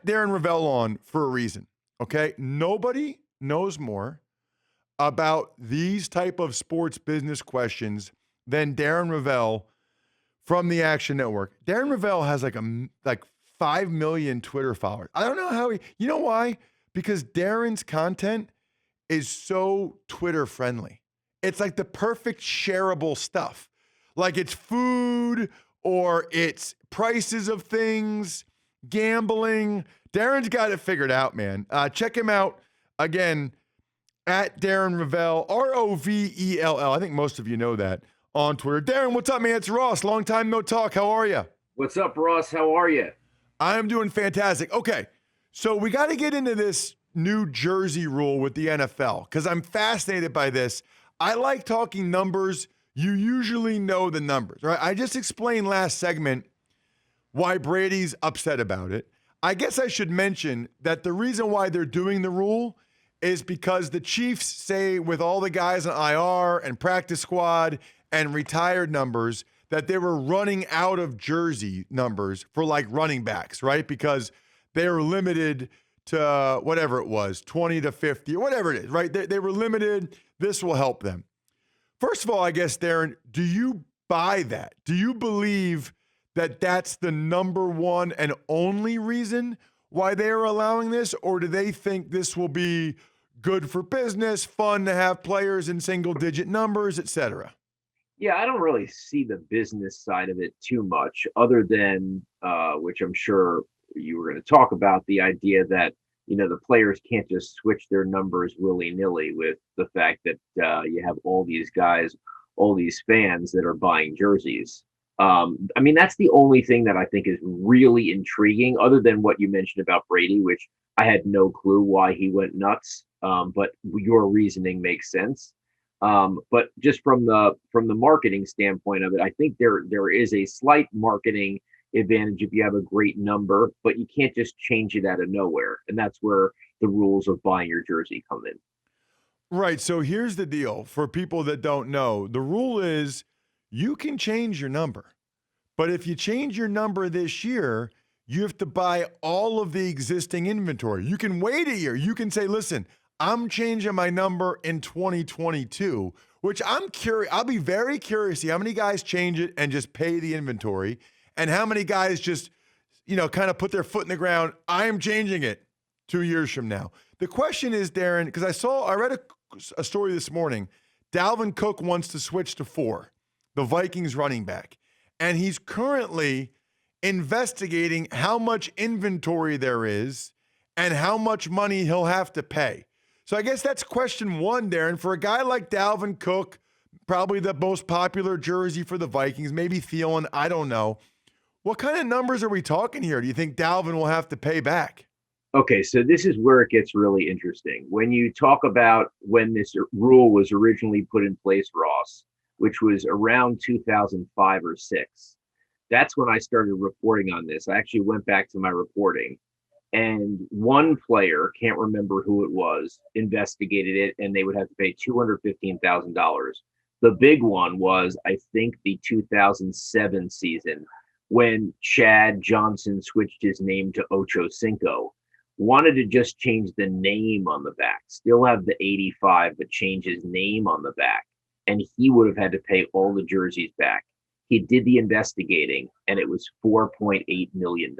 got Darren Rovell on for a reason, okay? Nobody knows more about these type of sports business questions than Darren Rovell from the Action Network. Darren Rovell has like 5 million Twitter followers. I don't know how you know why? Because Darren's content is so Twitter friendly. It's like the perfect shareable stuff. Like it's food or it's prices of things, gambling. Darren's got it figured out, man. Check him out again at Darren Rovell, Rovell. I think most of you know that on Twitter. Darren, what's up, man? It's Ross. Long time no talk. How are you? What's up, Ross? How are you? I'm doing fantastic. Okay, so we got to get into this new jersey rule with the NFL because I'm fascinated by this. I like talking numbers. You usually know the numbers, right? I just explained last segment why Brady's upset about it. I guess I should mention that the reason why they're doing the rule is because the Chiefs say with all the guys on IR and practice squad and retired numbers that they were running out of jersey numbers for like running backs, right? Because they were limited to whatever it was, 20 to 50 or whatever it is, right? They were limited. This will help them. First of all, I guess, Darren, do you buy that? Do you believe that that's the number one and only reason why they are allowing this? Or do they think this will be good for business, fun to have players in single-digit numbers, et cetera? Yeah, I don't really see the business side of it too much, other than, which I'm sure you were going to talk about, the idea that, the players can't just switch their numbers willy-nilly with the fact that you have all these guys, all these fans that are buying jerseys. That's the only thing that I think is really intriguing, other than what you mentioned about Brady, which I had no clue why he went nuts. But your reasoning makes sense. But just from the marketing standpoint of it, I think there is a slight marketing advantage if you have a great number, but you can't just change it out of nowhere. And that's where the rules of buying your jersey come in. Right. So here's the deal for people that don't know. The rule is you can change your number, but if you change your number this year, you have to buy all of the existing inventory. You can wait a year. You can say, listen, I'm changing my number in 2022, which I'm curious. I'll be very curious to see how many guys change it and just pay the inventory and how many guys just, kind of put their foot in the ground. I am changing it 2 years from now. The question is, Darren, because I read a story this morning. Dalvin Cook wants to switch to 4, the Vikings running back, and he's currently investigating how much inventory there is and how much money he'll have to pay. So I guess that's question one, Darren. For a guy like Dalvin Cook, probably the most popular jersey for the Vikings, maybe Thielen, I don't know. What kind of numbers are we talking here? Do you think Dalvin will have to pay back? Okay, so this is where it gets really interesting. When you talk about when this rule was originally put in place, Ross, which was around 2005 or 6, that's when I started reporting on this. I actually went back to my reporting, and one player, can't remember who it was, investigated it, and they would have to pay $215,000. The big one was, I think, the 2007 season when Chad Johnson switched his name to Ocho Cinco. Wanted to just change the name on the back, still have the 85, but change his name on the back. And he would have had to pay all the jerseys back. He did the investigating, and it was $4.8 million.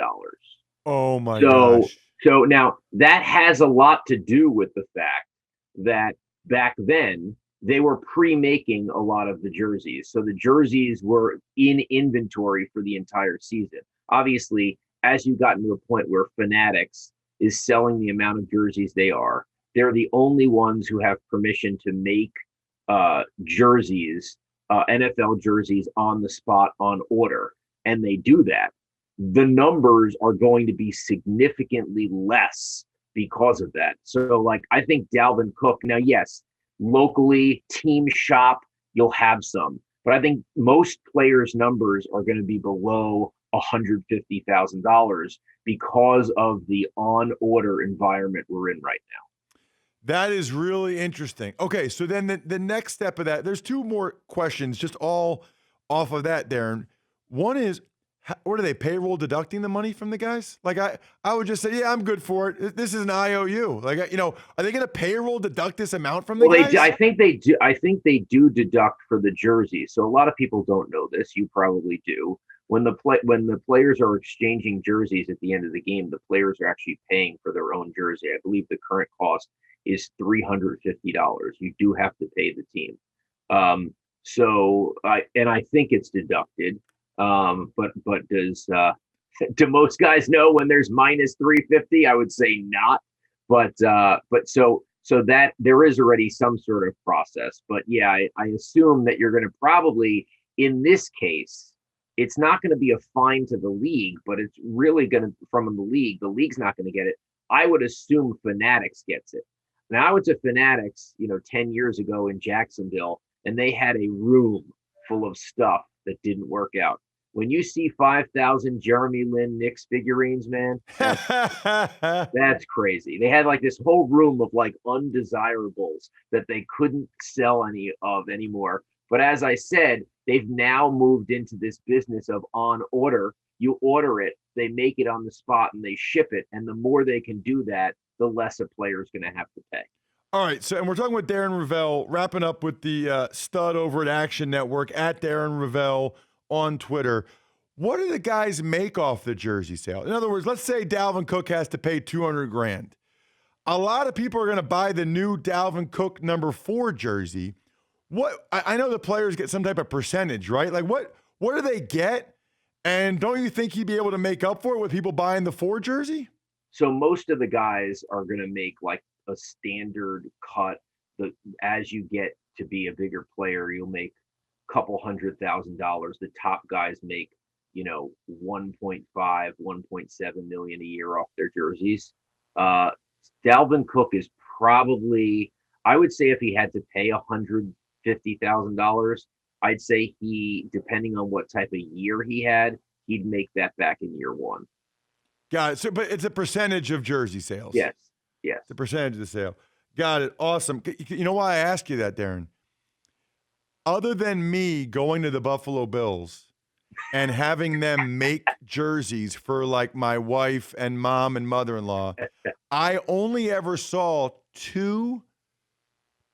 Oh my gosh. So now that has a lot to do with the fact that back then they were pre-making a lot of the jerseys. So the jerseys were in inventory for the entire season. Obviously, as you got into a point where Fanatics is selling the amount of jerseys they are, they're the only ones who have permission to make jerseys, NFL jerseys on the spot on order. And they do that. The numbers are going to be significantly less because of that. So, I think Dalvin Cook, now, yes, locally, team shop, you'll have some. But I think most players' numbers are going to be below $150,000 because of the on-order environment we're in right now. That is really interesting. Okay, so then the next step of that, there's 2 more questions just all off of that, Darren. One is, What are they, payroll deducting the money from the guys? Like I would just say, yeah, I'm good for it. This is an IOU. Like, are they going to payroll deduct this amount from the Well, guys? I think they do. I think they do deduct for the jersey. So a lot of people don't know this. You probably do. When the players are exchanging jerseys at the end of the game, the players are actually paying for their own jersey. I believe the current cost is $350. You do have to pay the team. I think it's deducted. But do most guys know when there's minus 350? I would say not. So that there is already some sort of process. But yeah, I assume that you're going to probably, in this case, it's not going to be a fine to the league, but it's really going to, from the league, the league's not going to get it. I would assume Fanatics gets it. Now, I went to Fanatics, 10 years ago in Jacksonville, and they had a room full of stuff that didn't work out. When you see 5,000 Jeremy Lin Knicks figurines, man, that's crazy. They had like this whole room of like undesirables that they couldn't sell any of anymore. But as I said, they've now moved into this business of on order. You order it, they make it on the spot, and they ship it. And the more they can do that, the less a player is going to have to pay. All right, and we're talking with Darren Rovell, wrapping up with the stud over at Action Network, at Darren Rovell on Twitter. What do the guys make off the jersey sale? In other words, let's say Dalvin Cook has to pay $200,000. A lot of people are going to buy the new Dalvin Cook number 4 jersey. What I know the players get some type of percentage, right? Like what do they get? And don't you think he'd be able to make up for it with people buying the 4 jersey? So most of the guys are going to make like a standard cut. As you get to be a bigger player, you'll make a couple $100,000. The top guys make 1.5, 1.7 million a year off their jerseys. Dalvin Cook is probably, I would say, if he had to pay $150,000, I'd say depending on what type of year he had, he'd make that back in year 1. Got it. So, but it's a percentage of jersey sales. Yes. It's a percentage of the sale. Got it. Awesome. You know why I ask you that, Darren? Other than me going to the Buffalo Bills and having them make jerseys for like my wife and mom and mother-in-law, I only ever saw 2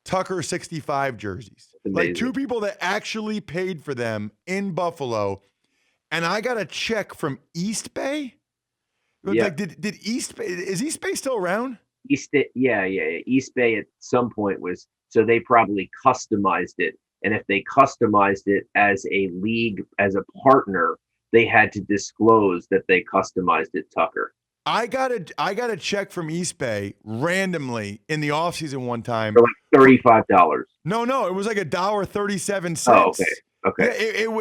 Tucker 65 jerseys. Like 2 people that actually paid for them in Buffalo. And I got a check from East Bay. Yeah. Like, did East Bay, is East Bay still around? East Bay at some point was, so they probably customized it. And if they customized it as a league, as a partner, they had to disclose that they customized it, Tucker. I got a check from East Bay randomly in the offseason one time. For like $35. No, it was like $1.37. Oh, okay. Yeah,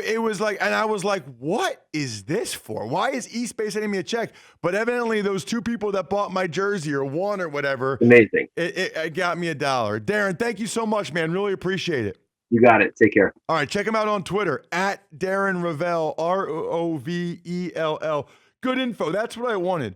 it was like, and I was like, what is this for? Why is East Bay sending me a check? But evidently those 2 people that bought my jersey or one or whatever. Amazing. It got me $1. Darren, thank you so much, man. Really appreciate it. You got it. Take care. All right, check him out on Twitter, at Darren Rovell, Rovell. Good info. That's what I wanted.